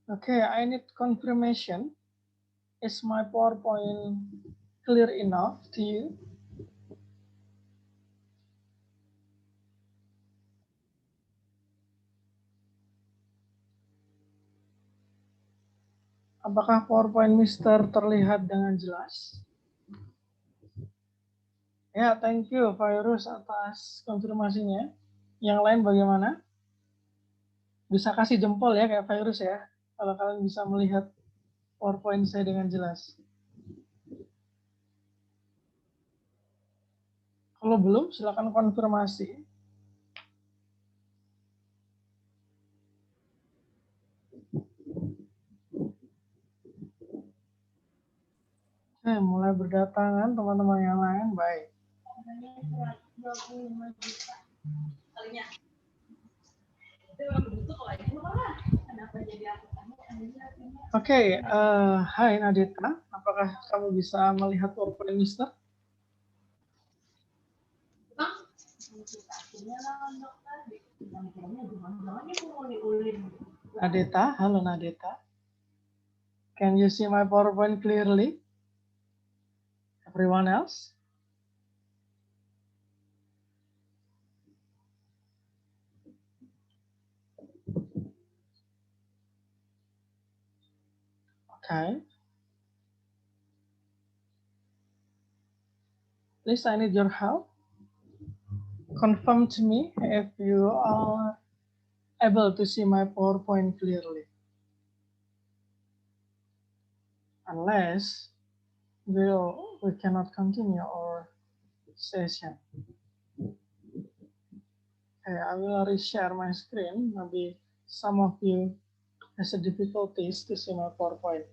Okay, I need confirmation. Is my PowerPoint clear enough to you? Apakah PowerPoint Mister terlihat dengan jelas? Ya, thank you Virus atas konfirmasinya. Yang lain bagaimana? Bisa kasih jempol ya kayak Virus ya, kalau kalian bisa melihat PowerPoint saya dengan jelas. Kalau belum, silakan konfirmasi. Mulai berdatangan teman-teman yang lain, baik. Oke, hai Nadita, apakah kamu bisa melihat PowerPoint Mister? Nadita, halo Nadita. Can you see my PowerPoint clearly? Everyone else? Okay. Please, I need your help. Confirm to me if you are able to see my PowerPoint clearly. Unless we cannot continue our session. Okay, I will reshare my screen. Maybe some of you has a difficulties to see my PowerPoint.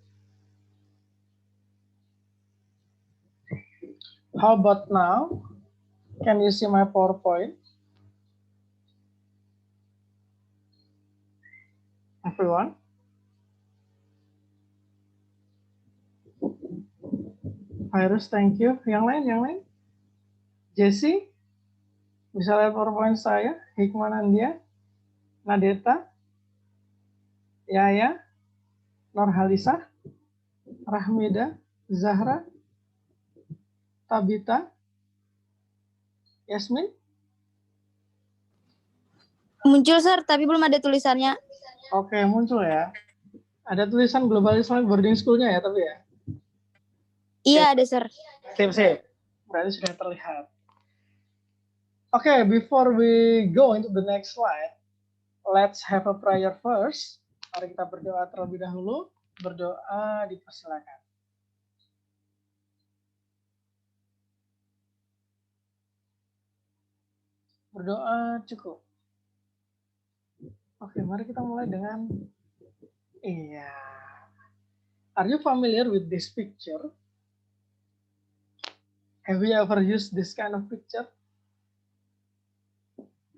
How about now? Can you see my PowerPoint? Everyone? Virus, thank you. Yang lain? Jesse? Bisa lihat PowerPoint saya? Hikman Andia? Nadeta? Yaya? Norhalisa? Rahmida? Zahra? Tabita? Yasmin? Muncul, Sir, tapi belum ada tulisannya. Oke, muncul ya. Ada tulisan Global Islamic Boarding School-nya ya, tapi ya? Iya, ada, Sir. Sip. Berarti sudah terlihat. Okay, before we go into the next slide, let's have a prayer first. Mari kita berdoa terlebih dahulu. Berdoa dipersilakan. Berdoa cukup. Oke, mari kita mulai dengan Are you familiar with this picture? Have you ever used this kind of picture?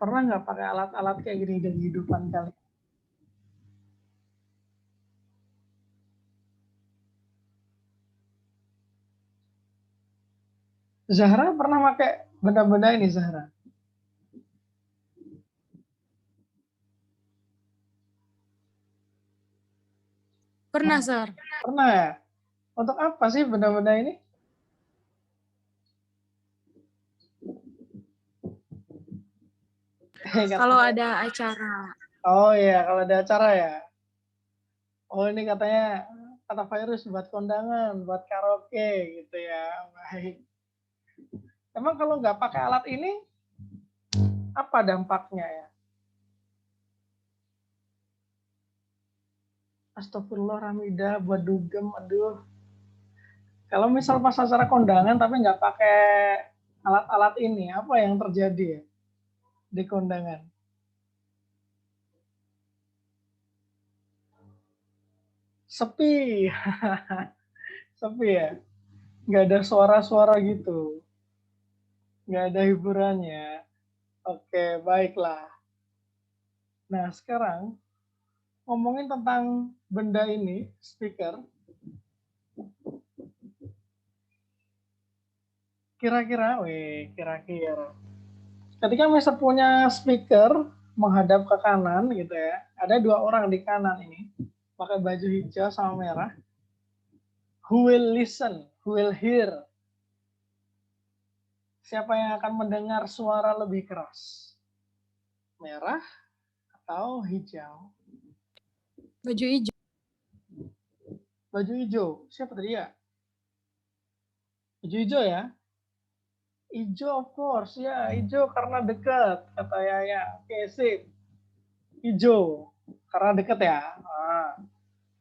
Pernah nggak pakai alat-alat kayak gini di kehidupan kalian? Zahra pernah pakai benda-benda ini, Zahra? Pernah, Sir. Pernah ya? Untuk apa sih benda-benda ini? Kalau ada acara. Oh iya, kalau ada acara ya. Oh ini katanya kata Virus buat kondangan, buat karaoke gitu ya. Baik. Emang kalau nggak pakai alat ini, apa dampaknya ya? Astagfirullah Ramida, buat dugem, aduh. Kalau misal pas acara kondangan tapi nggak pakai alat-alat ini, apa yang terjadi ya di kondangan? Sepi. Sepi ya? Nggak ada suara-suara gitu. Nggak ada hiburannya. Oke, baiklah. Nah, sekarang ngomongin tentang benda ini, speaker. Kira-kira. Ketika Mister punya speaker menghadap ke kanan gitu ya, ada dua orang di kanan ini. pakai baju hijau sama merah. Who will listen? Who will hear? Siapa yang akan mendengar suara lebih keras? Merah atau hijau? Baju hijau. Baju hijau. Siapa tadi ya? Baju hijau ya? Hijau of course. Ya, hijau karena dekat. Kata Yaya. Oke, sip. Hijau. Karena dekat ya. Nah,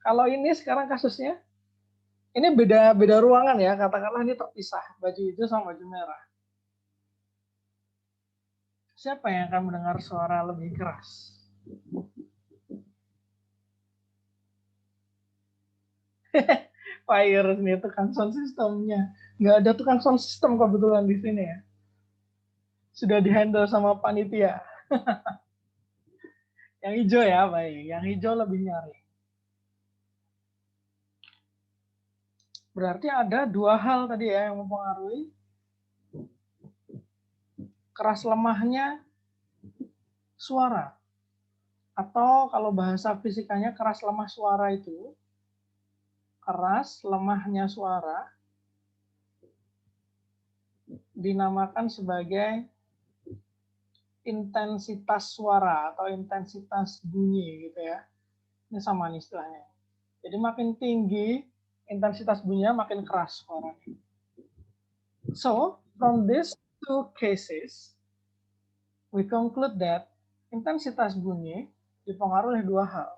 kalau ini sekarang kasusnya, ini beda ruangan ya. Katakanlah ini terpisah. Baju hijau sama baju merah. Siapa yang akan mendengar suara lebih keras? Fire nih tukang sound systemnya. Nggak ada tukang sound system kebetulan di sini ya. Sudah dihandle sama panitia. Yang hijau ya, baik. Yang hijau lebih nyaring. Berarti ada dua hal tadi ya yang mempengaruhi keras lemahnya suara. Atau kalau bahasa fisikanya keras lemah suara itu, keras lemahnya suara dinamakan sebagai intensitas suara atau intensitas bunyi gitu ya. Ini sama nih istilahnya. Jadi makin tinggi intensitas bunyinya makin keras suaranya. So, from these two cases, we conclude that intensitas bunyi dipengaruhi oleh dua hal.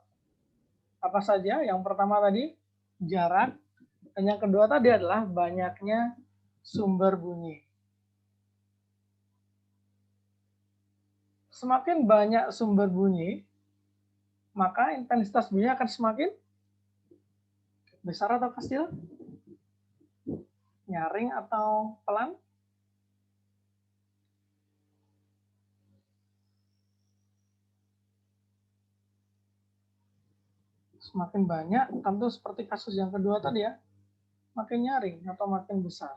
Apa saja? Yang pertama tadi jarak, dan yang kedua tadi adalah banyaknya sumber bunyi. Semakin banyak sumber bunyi, maka intensitas bunyi akan semakin besar atau kecil, nyaring atau pelan. Semakin banyak, tentu seperti kasus yang kedua tadi ya, makin nyaring atau makin besar.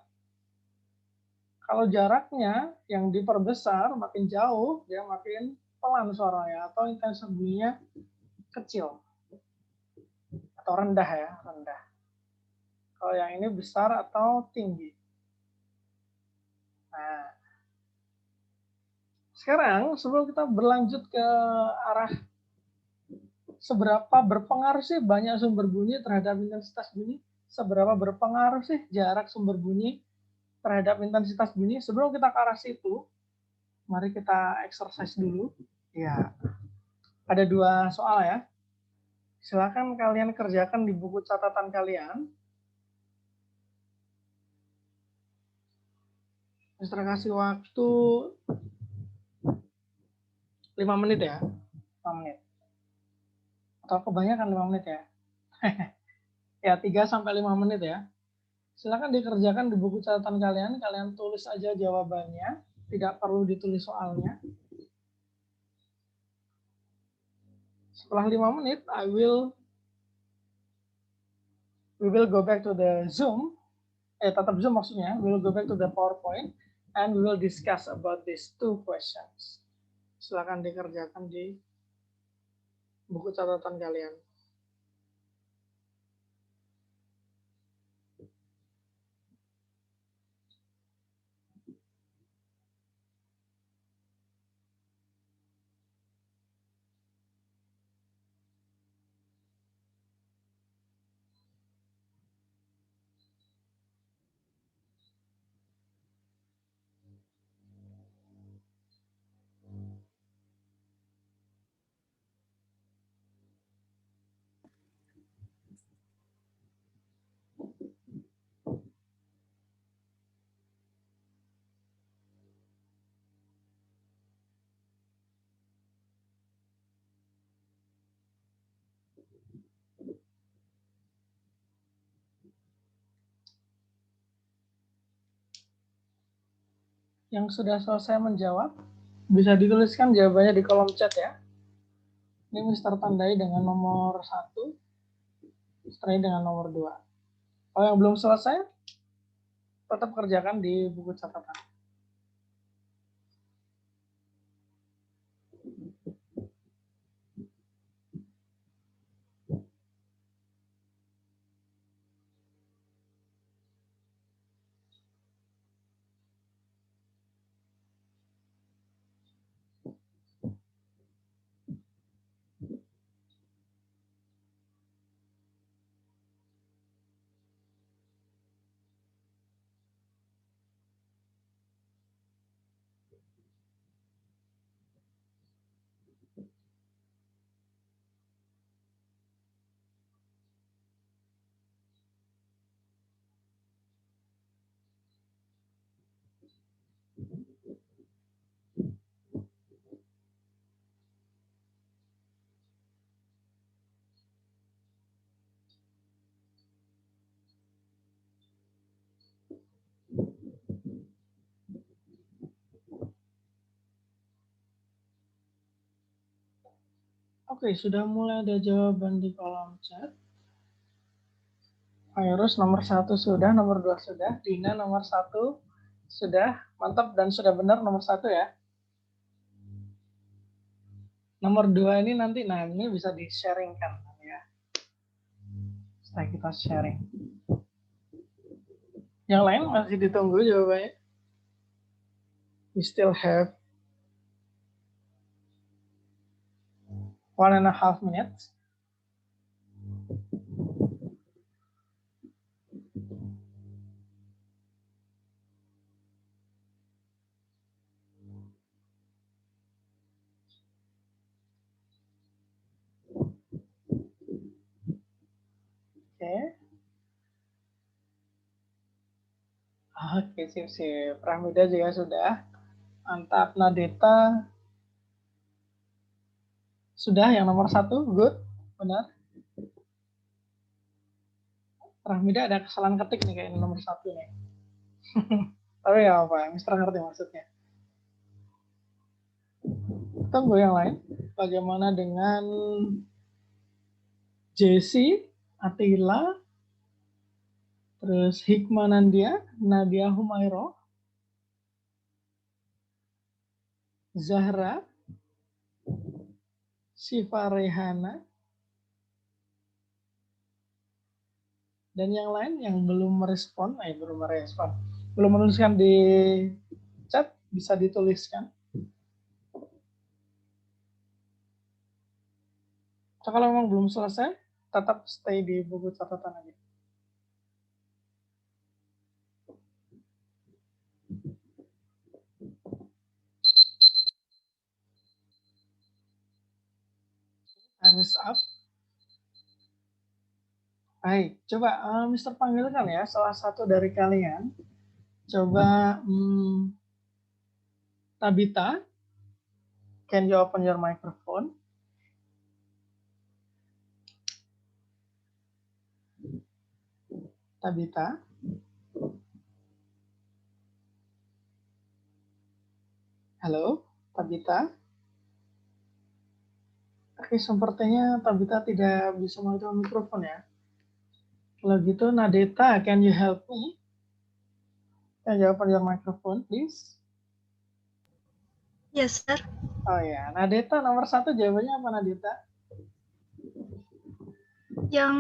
Kalau jaraknya yang diperbesar, makin jauh, dia makin pelan suaranya atau intensitas bunyinya kecil atau rendah ya, rendah. Kalau yang ini besar atau tinggi. Nah, sekarang sebelum kita berlanjut ke arah seberapa berpengaruh sih banyak sumber bunyi terhadap intensitas bunyi, seberapa berpengaruh sih jarak sumber bunyi terhadap intensitas bunyi, sebelum kita ke arah situ, mari kita exercise dulu. Ya, ada dua soal ya. Silakan kalian kerjakan di buku catatan kalian. Mister kasih waktu 5 menit ya. 5 menit. Atau kebanyakan 5 menit ya. Ya, 3 sampai 5 menit ya. Silakan dikerjakan di buku catatan kalian. Kalian tulis aja jawabannya. Tidak perlu ditulis soalnya. Setelah 5 menit, we will go back to the Zoom. Tetap Zoom maksudnya. We will go back to the PowerPoint and we will discuss about these two questions. Silakan dikerjakan di buku catatan kalian. Yang sudah selesai menjawab, bisa dituliskan jawabannya di kolom chat ya. Ini Mister tandai dengan nomor 1, Mister dengan nomor 2. Kalau yang belum selesai, tetap kerjakan di buku catatan. Oke, sudah mulai ada jawaban di kolom chat. Virus nomor 1 sudah, nomor 2 sudah, Dina nomor 1 sudah, mantap dan sudah benar nomor 1 ya. Nomor 2 ini nanti, nah ini bisa di-sharingkan ya. Setelah kita sharing. Yang lain masih ditunggu jawabannya. We still have 1.5 minutes. Oke. Oke, sip. Pramida juga sudah. Mantap. Nadeta sudah yang nomor 1, good. Benar. Rahmida ada kesalahan ketik nih kayak nomor 1 nih. Tapi ya apa, Mister ngerti maksudnya. Tunggu yang lain. Bagaimana dengan Jesse, Atila, terus Hikmanandia, Nadia Humairo, Zahra, Siva Rehana, dan yang lain yang belum merespon, belum menuliskan di chat, bisa dituliskan. So, kalau memang belum selesai, tetap stay di buku catatan aja. Time is up. Baik, coba Mister panggilkan ya salah satu dari kalian. Coba Tabita, can you open your microphone? Tabita. Halo, Tabita. Oke, sepertinya Tabita tidak bisa mengaktifkan mikrofon ya. Kalau gitu, Nadeta, can you help me? Can you open your microphone, please? Yes, sir. Oh ya, Nadeta nomor 1 jawabannya apa, Nadeta? Yang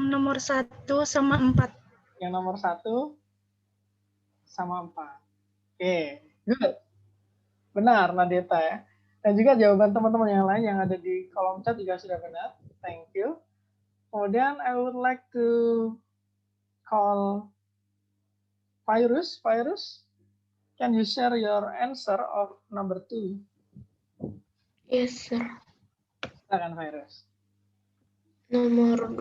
nomor 1 sama 4. Yang nomor 1 sama 4. Oke, good. Benar, Nadeta ya. Dan juga jawaban teman-teman yang lain yang ada di kolom chat juga sudah benar. Thank you. Kemudian I would like to call Virus. Virus, can you share your answer of number 2? Yes, sir. Silakan Virus. Nomor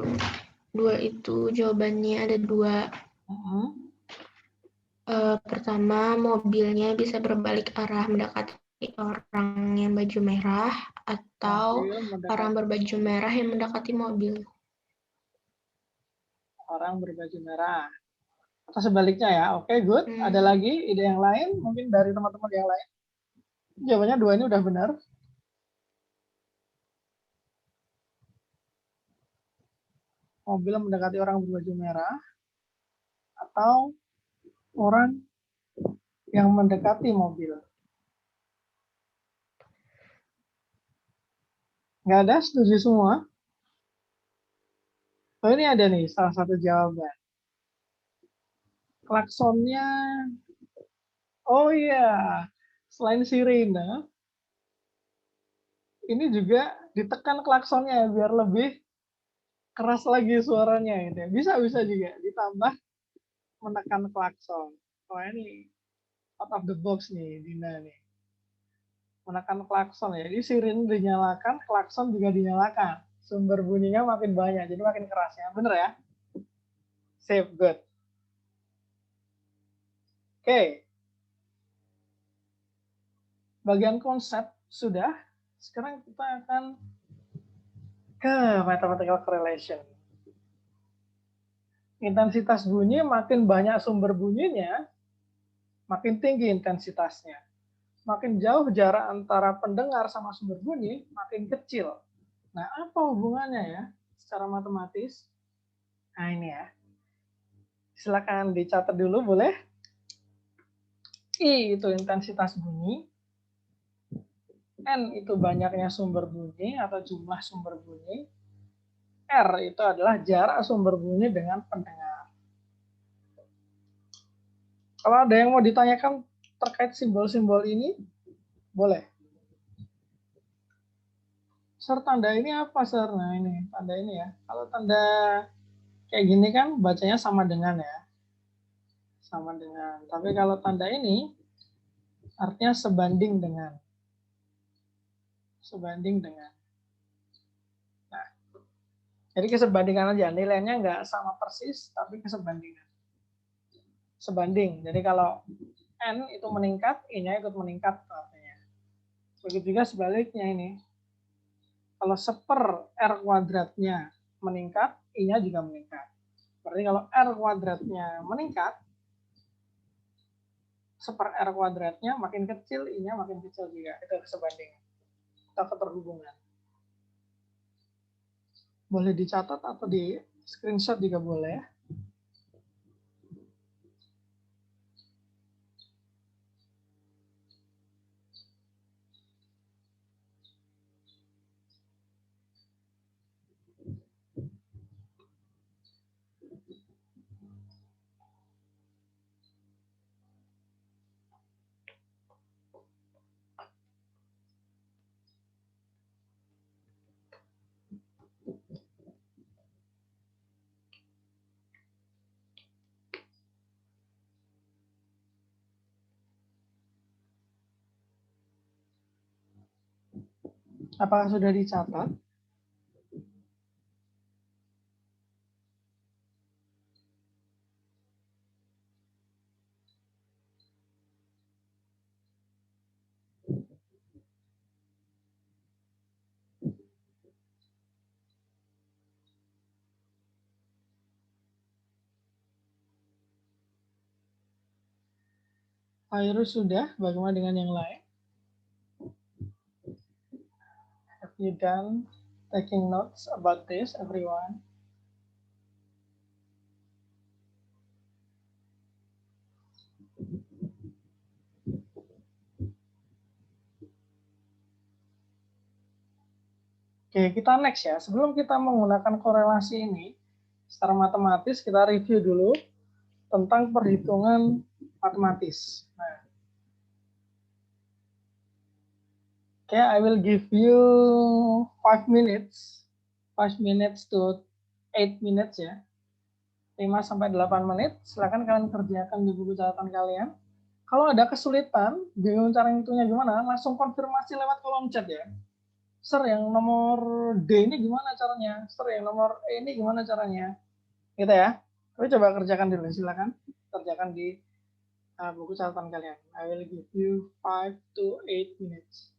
2 itu jawabannya ada 2. Pertama, mobilnya bisa berbalik arah mendekati orang yang baju merah, atau orang berbaju merah yang mendekati mobil. Orang berbaju merah. Atau sebaliknya ya. Oke, good. Ada lagi ide yang lain? Mungkin dari teman-teman yang lain. Jawabannya 2 ini udah benar. Mobil mendekati orang berbaju merah. Atau orang yang mendekati mobil. Nggak ada, setuju semua? Oh, ini ada nih salah satu jawaban. Klaksonnya, oh iya, selain sirine, ini juga ditekan klaksonnya biar lebih keras lagi suaranya gitu ya. Bisa juga ditambah menekan klakson. Oh ini out of the box nih Dina nih. Menekan klakson ya. Jadi sirine dinyalakan, klakson juga dinyalakan. Sumber bunyinya makin banyak, jadi makin keras ya. Bener ya? Sip, good. Oke. bagian konsep sudah. Sekarang kita akan ke mathematical correlation. Intensitas bunyi, makin banyak sumber bunyinya, makin tinggi intensitasnya. Makin jauh jarak antara pendengar sama sumber bunyi, makin kecil. Nah, apa hubungannya ya secara matematis? Nah, ini ya. Silakan dicatat dulu, boleh? I itu intensitas bunyi. N itu banyaknya sumber bunyi atau jumlah sumber bunyi. R itu adalah jarak sumber bunyi dengan pendengar. Kalau ada yang mau ditanyakan terkait simbol-simbol ini, boleh. Sir, tanda ini apa, Sir? Nah, ini tanda ini ya. Kalau tanda kayak gini kan bacanya sama dengan ya. Sama dengan. Tapi kalau tanda ini artinya sebanding dengan. Sebanding dengan. Nah, jadi kesebandingan aja. Nilainya nggak sama persis, tapi kesebandingan. Sebanding. Jadi kalau N itu meningkat, I-nya ikut meningkat artinya. Begitu juga sebaliknya ini. Kalau seper R kuadratnya meningkat, I-nya juga meningkat. Berarti kalau R kuadratnya meningkat, seper R kuadratnya makin kecil, I-nya makin kecil juga. Itu sebanding. Atau keterhubungan. Boleh dicatat atau di screenshot juga boleh. Apakah sudah dicatat? Virus sudah, bagaimana dengan yang lain? Have you done taking notes about this, everyone? Oke, kita next ya. Sebelum kita menggunakan korelasi ini, secara matematis kita review dulu tentang perhitungan matematis. Nah, oke, I will give you 5 minutes. 5 minutes to 8 minutes ya. 5 sampai 8 menit. Silakan kalian kerjakan di buku catatan kalian. Kalau ada kesulitan, bingung cara ngitungnya gimana, langsung konfirmasi lewat kolom chat ya. Sir, yang nomor D ini gimana caranya? Sir, yang nomor E ini gimana caranya? Gitu ya. Tapi coba kerjakan dulu, silakan. Kerjakan di buku catatan kalian. I will give you 5 to 8 minutes.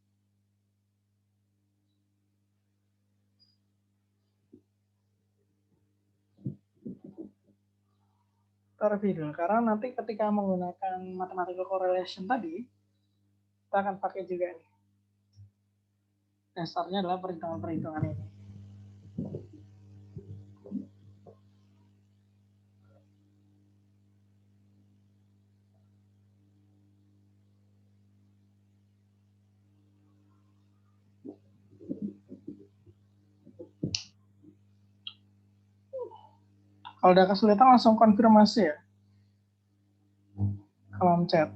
Kita review dulu, karena nanti ketika menggunakan mathematical correlation tadi, kita akan pakai juga nih. Dasarnya adalah perhitungan-perhitungan ini. Kalau ada kesulitan langsung konfirmasi ya. Kolom chat.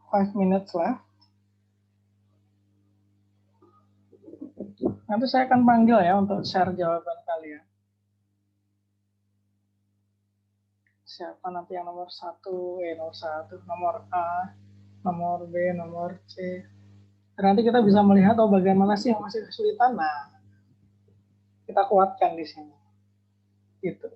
5 minutes left. Nanti saya akan panggil ya untuk share jawaban kalian. Siapa nanti yang nomor 1, nomor A, nomor B, nomor C. Dan nanti kita bisa melihat bagaimana sih yang masih kesulitan. Nah, kita kuatkan di sini. Gitu.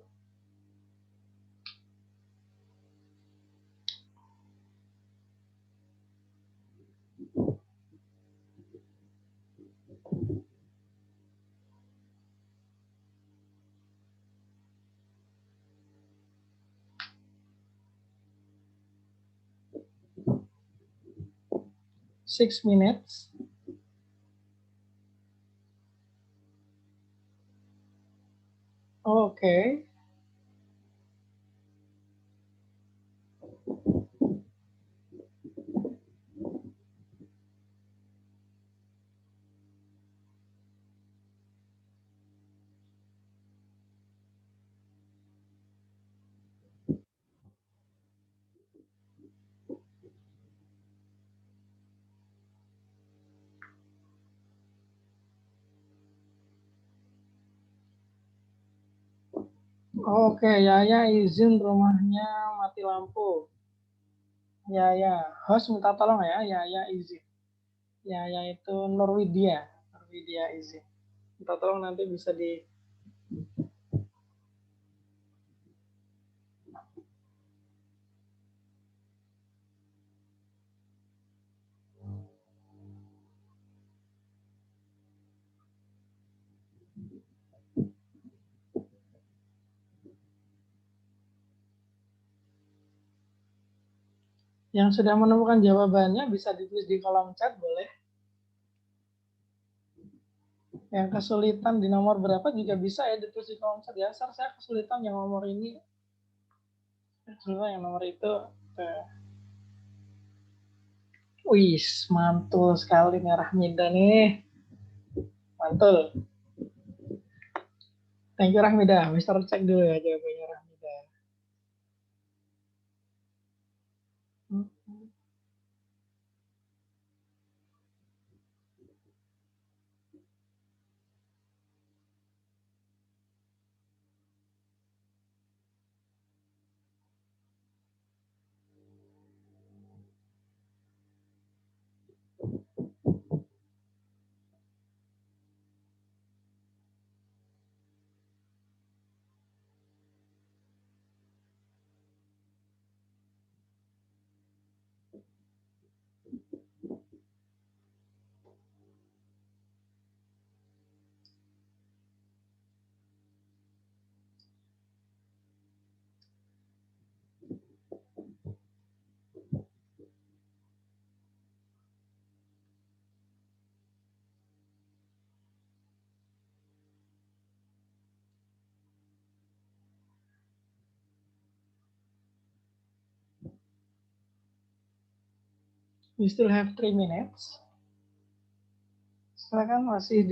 Six minutes. Oke. Oke, Yaya izin rumahnya mati lampu. Yaya, host minta tolong ya, Yaya izin. Yaya itu Nurwidia izin. Minta tolong nanti bisa di yang sudah menemukan jawabannya bisa ditulis di kolom chat boleh. Yang kesulitan di nomor berapa juga bisa ya ditulis di kolom chat ya. Saya kesulitan yang nomor ini. Kesulitan yang nomor itu. Wih, mantul sekali nih Rahmida nih. Mantul. Thank you Rahmida. Mister cek dulu ya jawabannya Rahmida. We still have 3 minutes. Silakan masih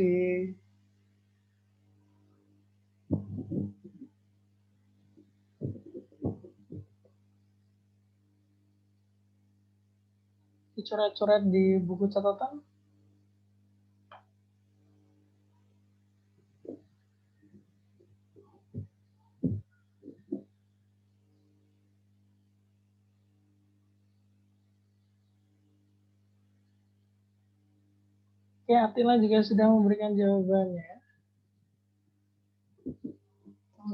dicoret-coret di buku catatan. Oke, Atila juga sudah memberikan jawabannya.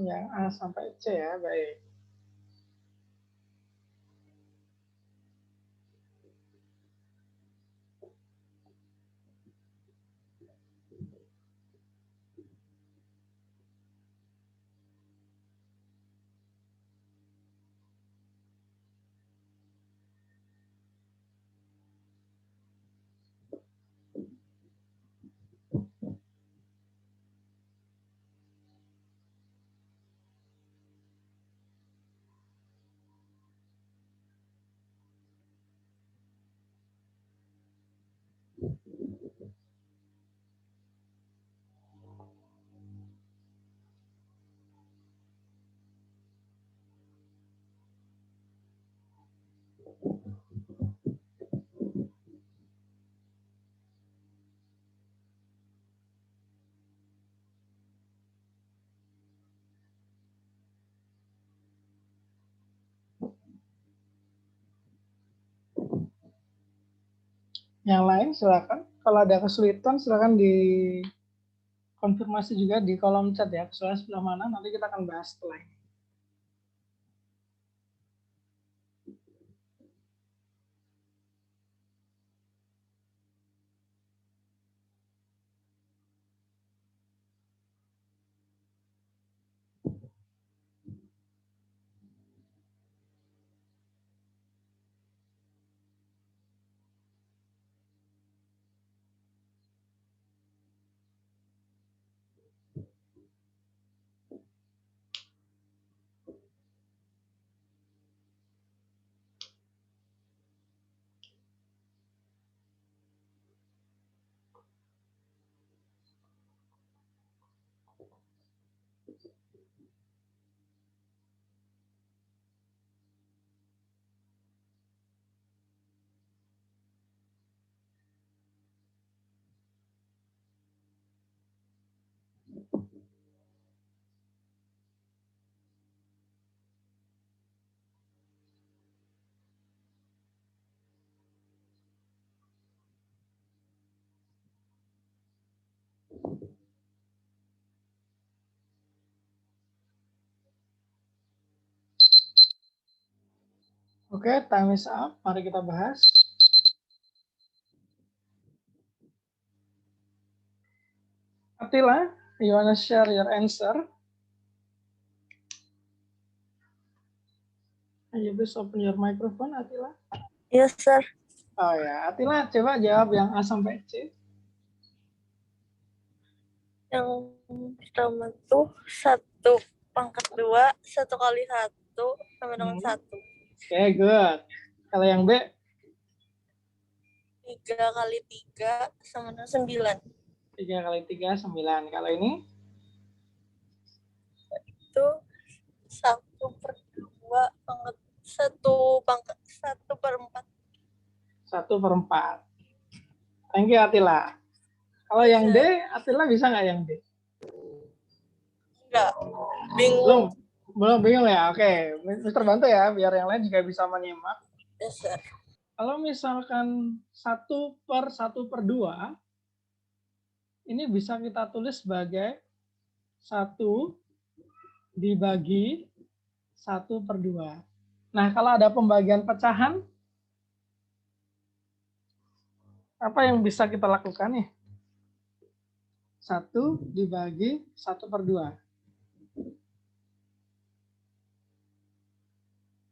Yang A sampai C ya, baik. Yang lain silakan. Kalau ada kesulitan silakan dikonfirmasi juga di kolom chat ya. Kesulitan sebelah mana nanti kita akan bahas setelah ini. Oke, time is up. Mari kita bahas. Attila, you wanna share your answer? Can you please open your microphone, Attila? Yes, sir. Oh ya, Attila coba jawab yang A sampai C. Yang pertama tuh 1/2, 1 kali 1 sama dengan 1. Oke, good. Kalau yang B? 3 kali 3 sama dengan 9. 3 kali 3, 9. Kalau ini? Itu 1/2 pangkat 1/4. 1/4. Thank you, Attila. Kalau yang D, Attila bisa nggak yang D? Enggak. Bingung. Belum bingung ya? Oke, Mister bantu ya, biar yang lain juga bisa menyimak. Yes, sir. Kalau misalkan 1/1/2, ini bisa kita tulis sebagai 1 dibagi 1/2. Nah, kalau ada pembagian pecahan, apa yang bisa kita lakukan nih? 1 dibagi 1/2.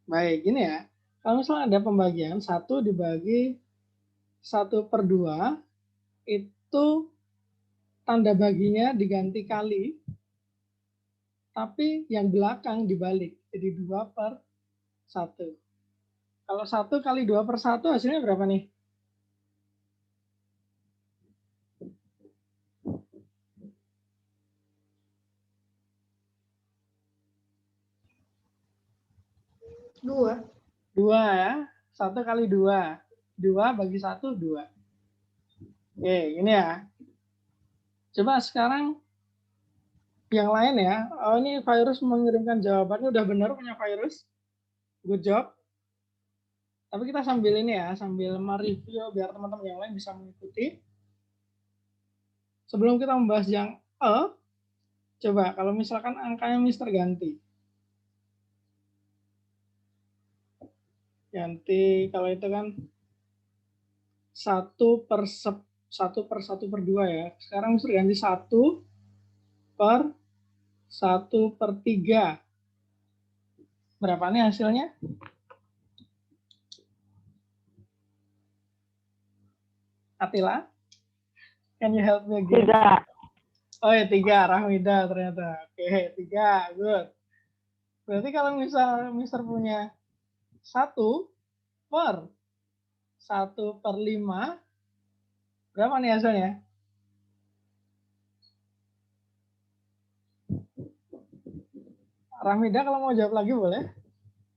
Baik, gini ya. Kalau misalnya ada pembagian 1 dibagi 1/2, itu tanda baginya diganti kali, tapi yang belakang dibalik. Jadi 2/1. Kalau 1 kali 2/1 hasilnya berapa nih? Dua. 2 ya. 1 kali 2. 2 bagi 1, 2. Oke, ini ya. Coba sekarang yang lain ya. Oh, ini Virus mengirimkan jawabannya udah benar punya Virus. Good job. Tapi kita sambil ini ya, sambil mereview biar teman-teman yang lain bisa mengikuti. Sebelum kita membahas yang E, coba kalau misalkan angkanya Mister ganti. Ganti kalau itu kan 1/1/2 ya. Sekarang Mister ganti 1/1/3. Berapa nih hasilnya? Attila, can you help me again? 3. Oh ya 3, Rahmida ternyata. Oke, 3, good. Berarti kalau misal Mister punya 1/1/5, berapa nih hasilnya? Rahmida kalau mau jawab lagi boleh.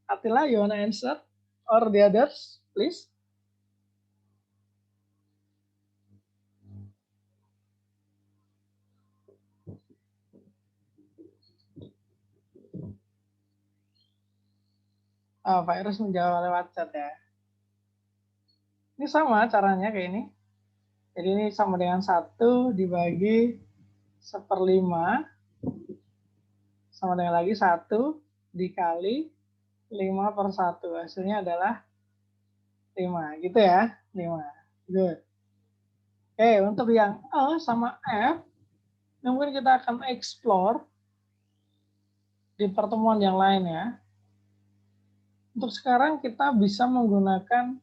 Attila, you wanna answer? Or the others, please? Oh, Virus menjawab lewat chat ya. Ini sama caranya kayak ini. Jadi ini sama dengan 1 dibagi 1/5 sama dengan lagi 1 dikali 5/1. Hasilnya adalah 5. Gitu ya. 5. Good. Oke, untuk yang E sama F, mungkin kita akan explore di pertemuan yang lain ya. Untuk sekarang kita bisa menggunakan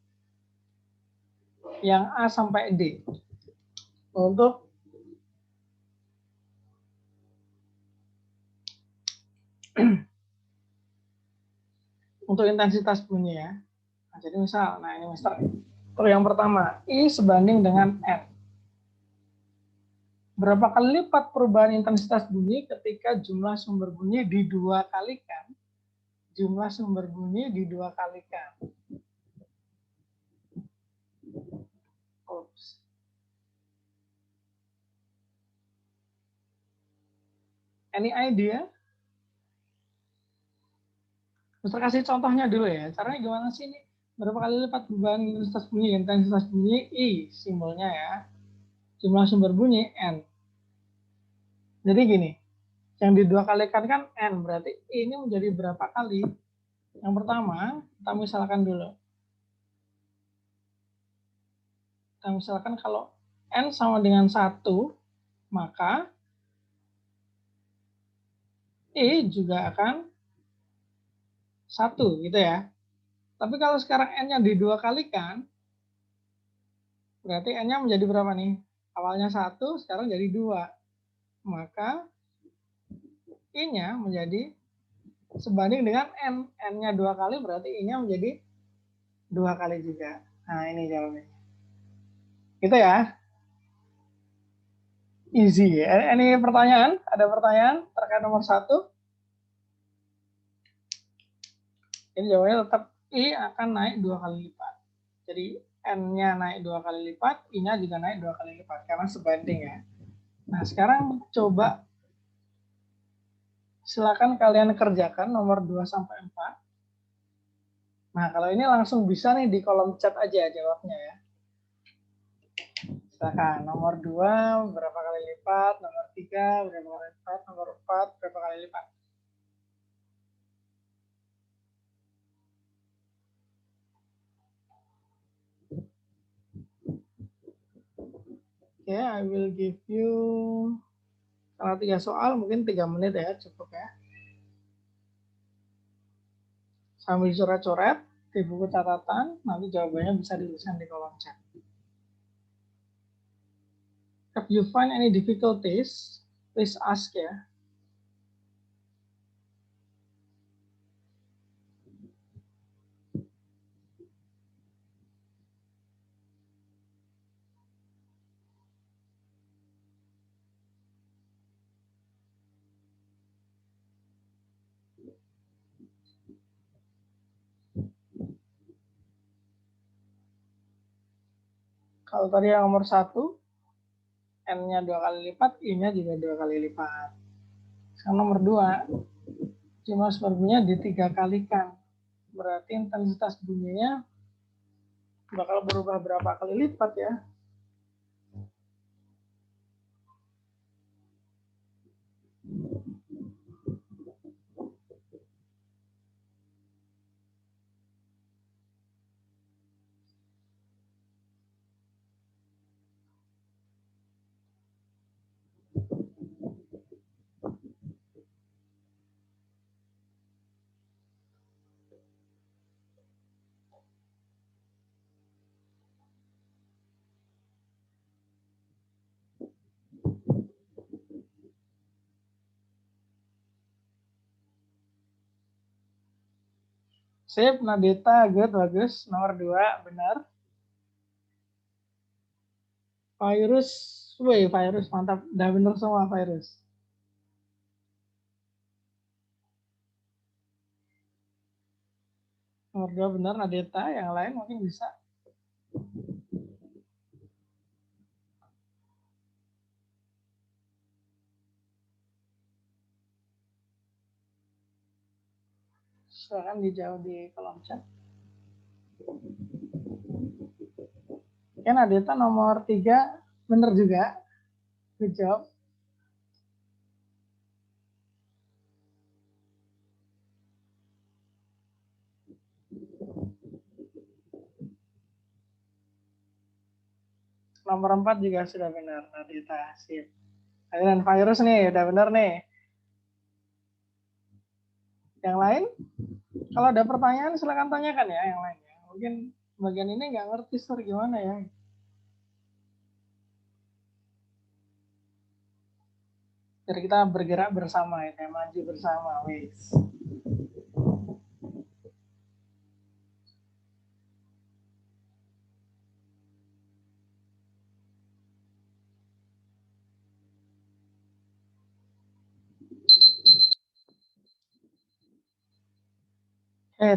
yang A sampai D. Untuk intensitas bunyi ya. Nah, jadi misal, nah ini Mister. Untuk yang pertama, I sebanding dengan N. Berapa kali lipat perubahan intensitas bunyi ketika jumlah sumber bunyi didua kalikan? Jumlah sumber bunyi didua kalikan. Oops. Any idea? Mister kasih contohnya dulu ya. Caranya gimana sih ini? Berapa kali lipat perubahan intensitas bunyi? Intensitas bunyi I simbolnya ya. Jumlah sumber bunyi N. Jadi gini, yang didua kalikan kan N, berarti I ini menjadi berapa kali? Yang pertama, kita misalkan dulu. Kita misalkan kalau N sama dengan 1, maka I juga akan 1 gitu ya. Tapi kalau sekarang N-nya didua kalikan, berarti N-nya menjadi berapa nih? Awalnya 1, sekarang jadi 2. Maka I-nya menjadi sebanding dengan N. N-nya 2 kali, berarti I-nya menjadi 2 kali juga. Nah, ini jawabannya. Gitu ya. Easy. Ini pertanyaan? Ada pertanyaan terkait nomor 1? Jadi jawabannya tetap I akan naik 2 kali lipat. Jadi N-nya naik 2 kali lipat, I-nya juga naik 2 kali lipat. Karena sebanding ya. Nah, sekarang coba silakan kalian kerjakan nomor 2 sampai 4. Nah, kalau ini langsung bisa nih di kolom chat aja jawabnya ya. Silakan. Nomor 2 berapa kali lipat, nomor 3 berapa kali lipat, nomor 4 berapa kali lipat. Oke, I will give you kalau 3 soal mungkin 3 menit ya, cukup ya. Sambil coret-coret di buku catatan, nanti jawabannya bisa dituliskan di kolom chat. If you find any difficulties, please ask ya. Kalau tadi yang nomor 1, N-nya 2 kali lipat, I-nya juga 2 kali lipat. Sekarang nomor 2, jumlah sumber bunyinya di 3 kalikan. Berarti intensitas bunyinya bakal berubah berapa kali lipat ya? Sip, Nadita, good, bagus. Nomor 2, benar. Virus, virus, mantap. Udah benar semua virus. Nomor 2 benar, Nadita. Yang lain mungkin bisa. Silakan dijawab di kolom chat. Oke, Nadita nomor 3 benar juga. Good job. Nomor 4 juga sudah benar, Nadita. Sip. Dan virus nih, udah benar nih. Yang lain? Kalau ada pertanyaan silakan tanyakan ya yang lain. Mungkin bagian ini nggak ngerti Sir gimana ya. Jadi kita bergerak bersama ya, maju bersama. Wis.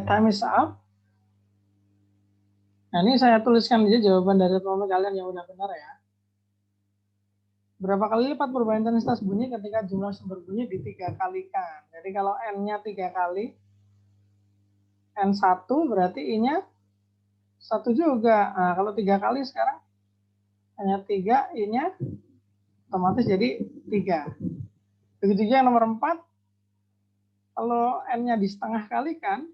Time is up. Nah, ini saya tuliskan aja jawaban dari teman-teman kalian yang udah benar ya. Berapa kali lipat perubahan intensitas bunyi ketika jumlah sumber bunyi di 3 kalikan? Jadi kalau N-nya 3 kali, N1 berarti I-nya 1 juga. Nah, kalau 3 kali sekarang, hanya 3, I-nya otomatis jadi 3. Begitu juga yang nomor 4, kalau N-nya di setengah kalikan,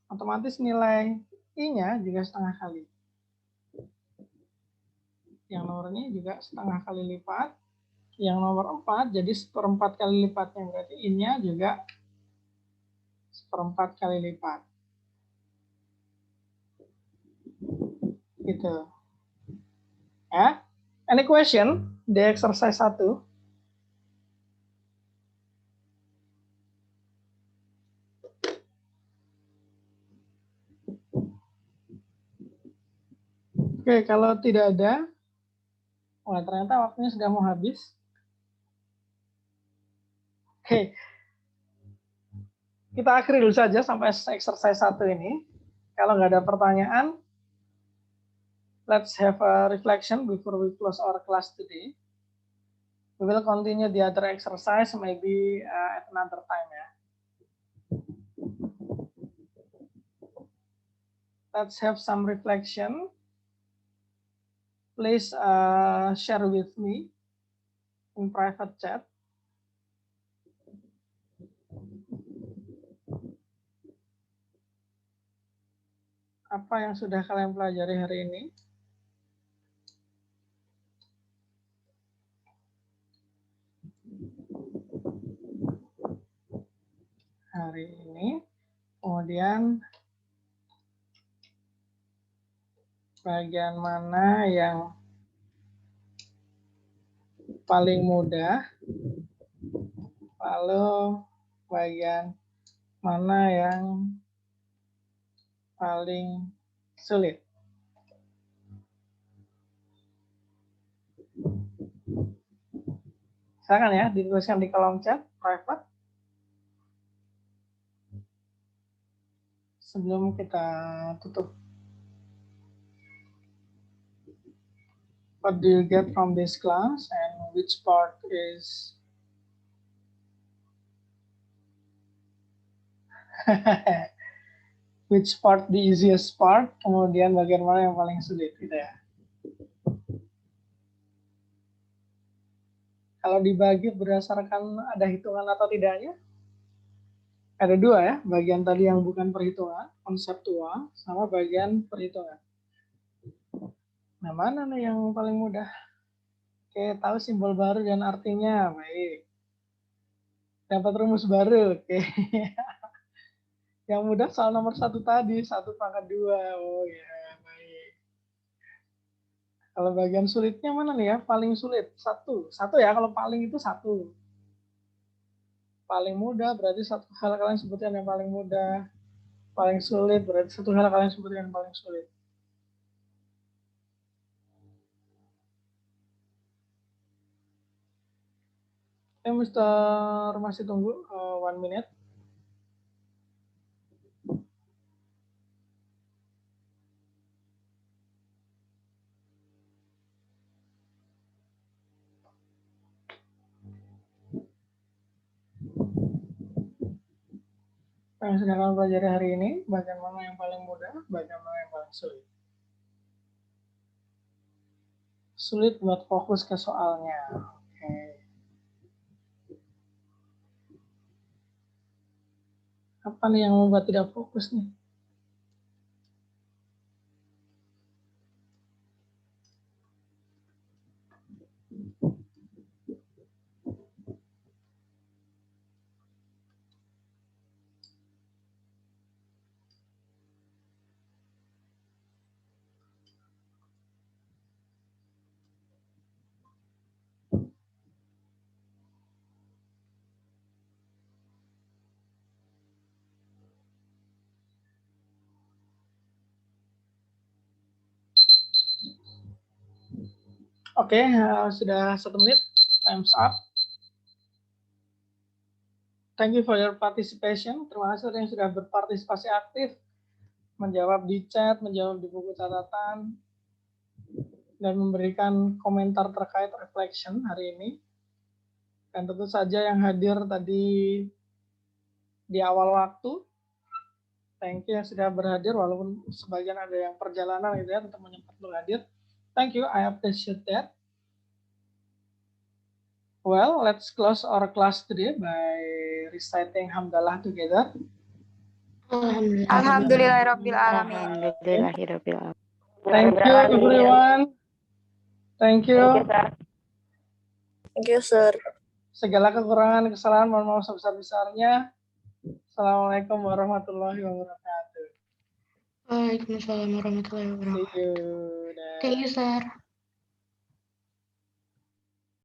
otomatis nilai I-nya juga setengah kali. Yang nomornya juga setengah kali lipat. Yang nomor 4 jadi 1/4 kali lipatnya. Berarti I-nya juga 1/4 kali lipat. Gitu. Ya. Any question di exercise 1? Oke, kalau tidak ada, wah ternyata waktunya sudah mau habis. Oke, kita akhiri dulu saja sampai exercise 1 ini. Kalau nggak ada pertanyaan, let's have a reflection before we close our class today. We will continue the other exercise maybe at another time ya. Let's have some reflection. Please share with me in private chat. Apa yang sudah kalian pelajari hari ini? Kemudian bagian mana yang paling mudah, lalu bagian mana yang paling sulit. Silakan ya, dituliskan di kolom chat private. Sebelum kita tutup. What do you get from this class and which part is which part the easiest part, kemudian bagian mana yang paling sulit gitu ya. Kalau dibagi berdasarkan ada hitungan atau tidaknya, ada 2 ya, bagian tadi yang bukan perhitungan, konseptual, sama bagian perhitungan. Nah, mana nih yang paling mudah? Oke, tahu simbol baru dan artinya, baik. Dapat rumus baru, oke. Yang mudah soal nomor 1 tadi, 1 pangkat 2, oh ya, baik. Kalau bagian sulitnya mana nih ya? Paling sulit, 1 ya, kalau paling itu 1. Paling mudah berarti 1 hal kalian sebutkan yang paling mudah. Paling sulit berarti 1 hal kalian sebutkan yang paling sulit. Mister masih tunggu 1 minute. Yang sedang kalian pelajari hari ini, bagian mana yang paling mudah, bagian mana yang paling sulit. Sulit buat fokus ke soalnya. Oke. Apa nih yang membuat tidak fokus nih? Oke, sudah 1 menit. Time's up. Thank you for your participation. Terima kasih yang sudah berpartisipasi aktif, menjawab di chat, menjawab di buku catatan, dan memberikan komentar terkait reflection hari ini. Dan tentu saja yang hadir tadi di awal waktu, thank you yang sudah berhadir, walaupun sebagian ada yang perjalanan gitu ya, tetap menyempat berhadir. Thank you, I appreciate that. Well, let's close our class today by reciting Hamdalah together. Alhamdulillahirabbil alamin. Alhamdulillahirabbil alamin. Thank you everyone. Thank you. Thank you, sir. Segala kekurangan, kesalahan, mohon maaf sebesar-besarnya. Assalamualaikum warahmatullahi wabarakatuh. Waalaikumsalam warahmatullahi wabarakatuh. See you. Thank you, sir.